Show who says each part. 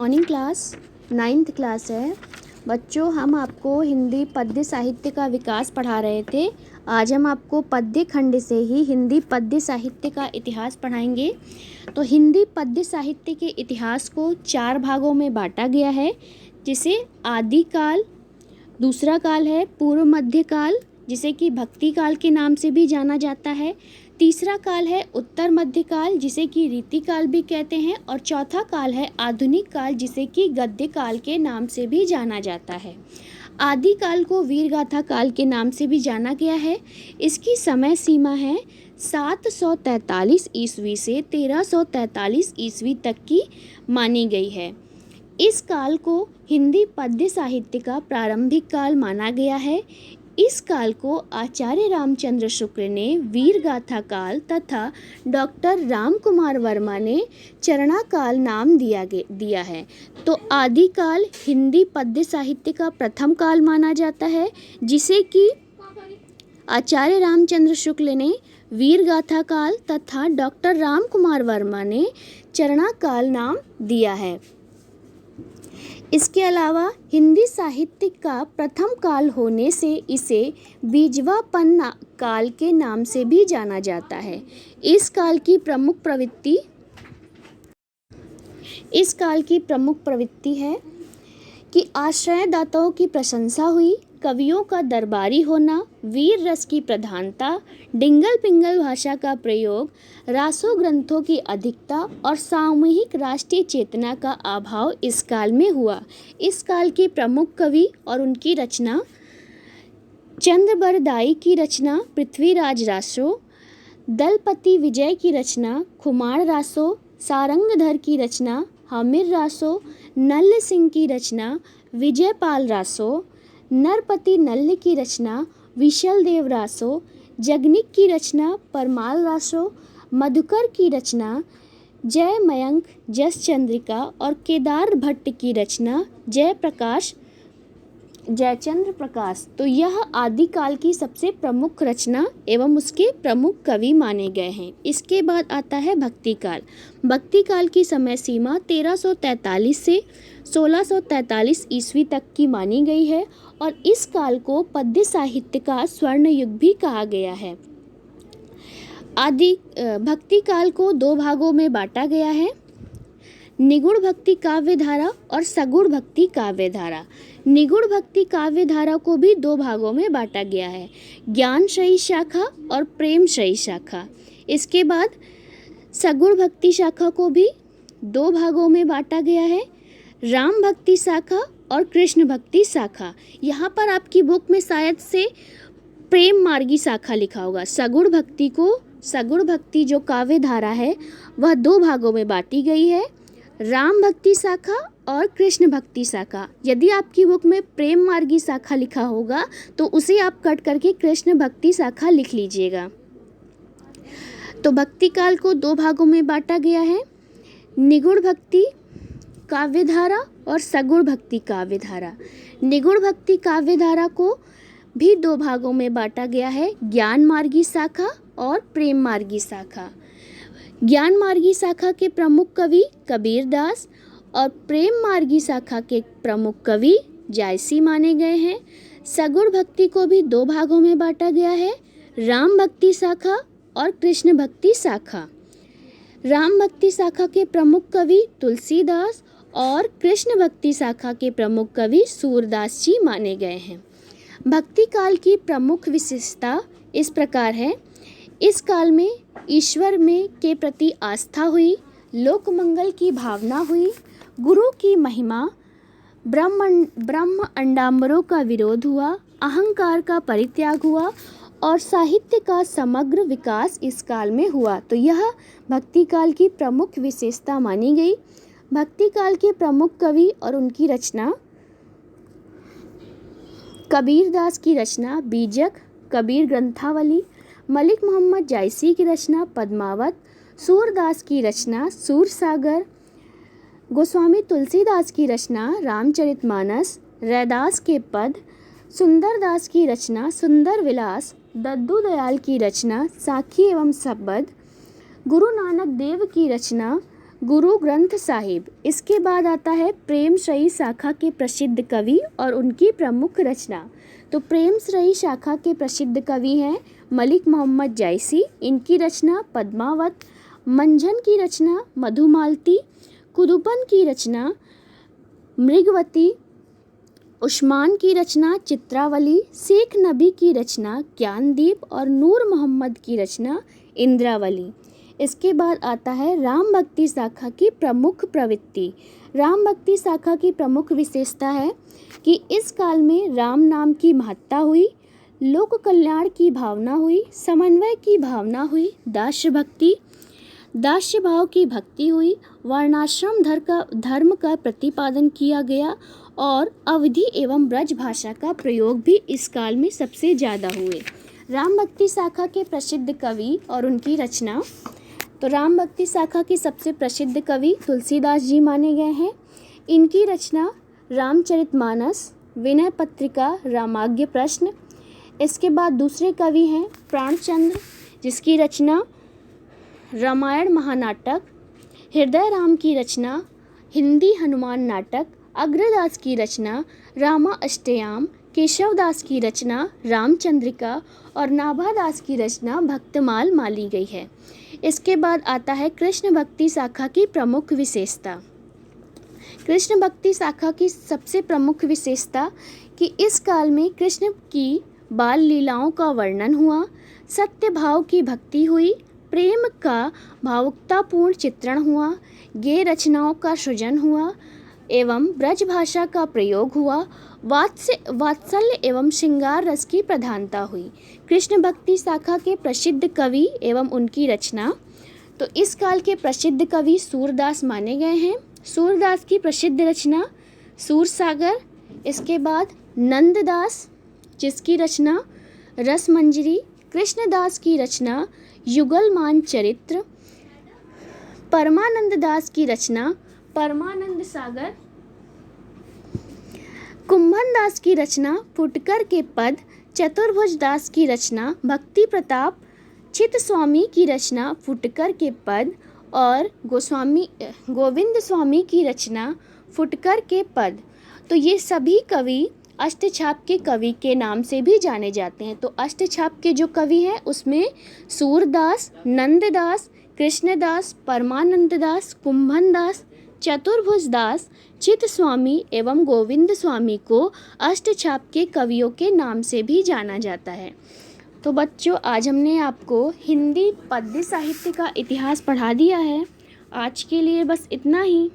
Speaker 1: Morning class 9th class है। बच्चों, हम आपको हिंदी पद्य साहित्य का विकास पढ़ा रहे थे। आज हम आपको पद्य खंड से ही हिंदी पद्य साहित्य का इतिहास पढ़ाएंगे। तो हिंदी पद्य साहित्य के इतिहास को 4 भागों में बांटा गया है, जिसे आदि काल, दूसरा काल है पूर्व मध्य काल, जिसे कि भक्ति काल के नाम से भी जाना जाता है। तीसरा काल है उत्तर मध्य काल, जिसे कि रीति काल भी कहते हैं। और चौथा काल है आधुनिक काल, जिसे कि गद्य काल के नाम से भी जाना जाता है। आदि काल को वीरगाथा काल के नाम से भी जाना गया है। इसकी समय सीमा है 743 ईस्वी से 1343 ईस्वी तक की मानी गई है। इस काल को हिंदी पद्य साहित्य का प्रारंभिक काल माना गया है। इस काल को आचार्य रामचंद्र शुक्ल ने वीरगाथा काल तथा डॉक्टर राम कुमार वर्मा ने चरणा काल नाम दिया है। तो आदि काल हिंदी पद्य साहित्य का प्रथम काल माना जाता है, जिसे कि आचार्य रामचंद्र शुक्ल ने वीरगाथा काल तथा डॉक्टर राम कुमार वर्मा ने चरणा काल नाम दिया है। इसके अलावा हिंदी साहित्य का प्रथम काल होने से इसे बीजवापन काल के नाम से भी जाना जाता है। इस काल की प्रमुख प्रवृत्ति है कि आश्रयदाताओं की प्रशंसा हुई, कवियों का दरबारी होना, वीर रस की प्रधानता, डिंगल पिंगल भाषा का प्रयोग, रासो ग्रंथों की अधिकता और सामूहिक राष्ट्रीय चेतना का अभाव इस काल में हुआ। इस काल के प्रमुख कवि और उनकी रचना: चंद्रबरदाई की रचना पृथ्वीराज रासो, दलपति विजय की रचना खुमार रासो, सारंगधर की रचना हामिर रासो, नल्ल सिंह की रचना विजयपाल रासो, नरपति नल्ल की रचना विशल देव रासो, जगनिक की रचना परमाल रासो, मधुकर की रचना जय मयंक जस चंद्रिका और केदार भट्ट की रचना जयचंद्र प्रकाश। तो यह आदिकाल की सबसे प्रमुख रचना एवं उसके प्रमुख कवि माने गए हैं। इसके बाद आता है भक्ति काल। भक्ति काल की समय सीमा 1343 से 1643 ईस्वी तक की मानी गई है और इस काल को पद्य साहित्य का स्वर्ण युग भी कहा गया है। भक्ति काल को 2 भागों में बांटा गया है: निगूढ़ भक्ति काव्य धारा और सगुण भक्ति काव्य धारा। निगूढ़ भक्ति काव्य धारा को भी 2 भागों में बांटा गया है: ज्ञानश्रयी शाखा और प्रेमश्रयी शाखा। इसके बाद सगुण भक्ति शाखा को भी 2 भागों में बांटा गया है: राम भक्ति शाखा और कृष्ण भक्ति शाखा। यहाँ पर आपकी बुक में शायद से प्रेम मार्गी शाखा लिखा होगा। सगुण भक्ति जो काव्य धारा है वह 2 भागों में बांटी गई है: राम भक्ति शाखा और कृष्ण भक्ति शाखा। यदि आपकी बुक में प्रेम मार्गी शाखा लिखा होगा तो उसे आप कट करके कृष्ण भक्ति शाखा लिख लीजिएगा। तो भक्ति काल को 2 भागों में बांटा गया है: निगूढ़ भक्ति काव्यधारा और सगुण भक्ति काव्यधारा। निगूढ़ भक्ति काव्यधारा को भी 2 भागों में बांटा गया है: ज्ञान मार्गी शाखा और प्रेम मार्गी शाखा। ज्ञान मार्गी शाखा के प्रमुख कवि कबीर दास और प्रेम मार्गी शाखा के प्रमुख कवि जायसी माने गए हैं। सगुण भक्ति को भी 2 भागों में बांटा गया है: राम भक्ति शाखा और कृष्ण भक्ति शाखा। राम भक्ति शाखा के प्रमुख कवि तुलसीदास और कृष्ण भक्ति शाखा के प्रमुख कवि सूरदास जी माने गए हैं। भक्ति काल की प्रमुख विशेषता इस प्रकार है: इस काल में ईश्वर के प्रति आस्था हुई, लोक मंगल की भावना हुई, गुरु की महिमा, ब्रह्म अंडाम्बरों का विरोध हुआ, अहंकार का परित्याग हुआ और साहित्य का समग्र विकास इस काल में हुआ। तो यह भक्ति काल की प्रमुख विशेषता मानी गई। भक्ति काल के प्रमुख कवि और उनकी रचना: कबीर दास की रचना बीजक कबीर ग्रंथावली, मलिक मोहम्मद जायसी की रचना पद्मावत, सूरदास की रचना सूरसागर, गोस्वामी तुलसीदास की रचना रामचरितमानस, रैदास के पद, सुंदरदास की रचना सुंदर विलास, दद्दू दयाल की रचना साखी एवं सबद, गुरु नानक देव की रचना गुरु ग्रंथ साहिब। इसके बाद आता है प्रेम श्रयी शाखा के प्रसिद्ध कवि और उनकी प्रमुख रचना। तो प्रेम श्रयी शाखा के प्रसिद्ध कवि हैं मलिक मोहम्मद जायसी, इनकी रचना पद्मावत, मंझन की रचना मधुमालती, कुदुपन की रचना मृगवती, उस्मान की रचना चित्रावली, शेख नबी की रचना ज्ञानदीप और नूर मोहम्मद की रचना इंद्रावली। इसके बाद आता है राम भक्ति शाखा की प्रमुख प्रवृत्ति। राम भक्ति शाखा की प्रमुख विशेषता है कि इस काल में राम नाम की महत्ता हुई, लोक कल्याण की भावना हुई, समन्वय की भावना हुई, दास्य भाव की भक्ति हुई, वर्णाश्रम धर्म का प्रतिपादन किया गया और अवधी एवं ब्रज भाषा का प्रयोग भी इस काल में सबसे ज़्यादा हुए। राम भक्ति शाखा के प्रसिद्ध कवि और उनकी रचना। तो राम भक्ति शाखा के सबसे प्रसिद्ध कवि तुलसीदास जी माने गए हैं। इनकी रचना रामचरितमानस, विनय पत्रिका, रामाज्ञ प्रश्न। इसके बाद दूसरे कवि हैं प्राणचंद्र, जिसकी रचना रामायण महानाटक, हृदय राम की रचना हिंदी हनुमान नाटक, अग्रदास की रचना रामा अष्टयाम, केशवदास की रचना रामचंद्रिका और नाभादास की रचना भक्तमाल माली गई है। इसके बाद आता है कृष्ण भक्ति शाखा की प्रमुख विशेषता। कृष्ण भक्ति शाखा की सबसे प्रमुख विशेषता कि इस काल में कृष्ण की बाल लीलाओं का वर्णन हुआ, सत्य भाव की भक्ति हुई, प्रेम का भावुकतापूर्ण चित्रण हुआ, गेय रचनाओं का सृजन हुआ एवं ब्रज भाषा का प्रयोग हुआ, वात्सल्य एवं श्रृंगार रस की प्रधानता हुई। कृष्ण भक्ति शाखा के प्रसिद्ध कवि एवं उनकी रचना। तो इस काल के प्रसिद्ध कवि सूरदास माने गए हैं। सूरदास की प्रसिद्ध रचना सूरसागर। इसके बाद नंददास, जिसकी रचना रसमंजरी, कृष्णदास की रचना युगलमान चरित्र, परमानंद दास की रचना परमानंद सागर, कुंभन दास की रचना फुटकर के पद, चतुर्भुज दास की रचना भक्ति प्रताप, चित स्वामी की रचना फुटकर के पद और गोविंद स्वामी की रचना फुटकर के पद। तो ये सभी कवि अष्टछाप के कवि के नाम से भी जाने जाते हैं। तो अष्टछाप के जो कवि हैं उसमें सूरदास, नंददास, कृष्णदास, परमानंद दास, कुंभन दास, चतुर्भुज दास, चित स्वामी एवं गोविंद स्वामी को अष्टछाप के कवियों के नाम से भी जाना जाता है। तो बच्चों, आज हमने आपको हिंदी पद्य साहित्य का इतिहास पढ़ा दिया है। आज के लिए बस इतना ही।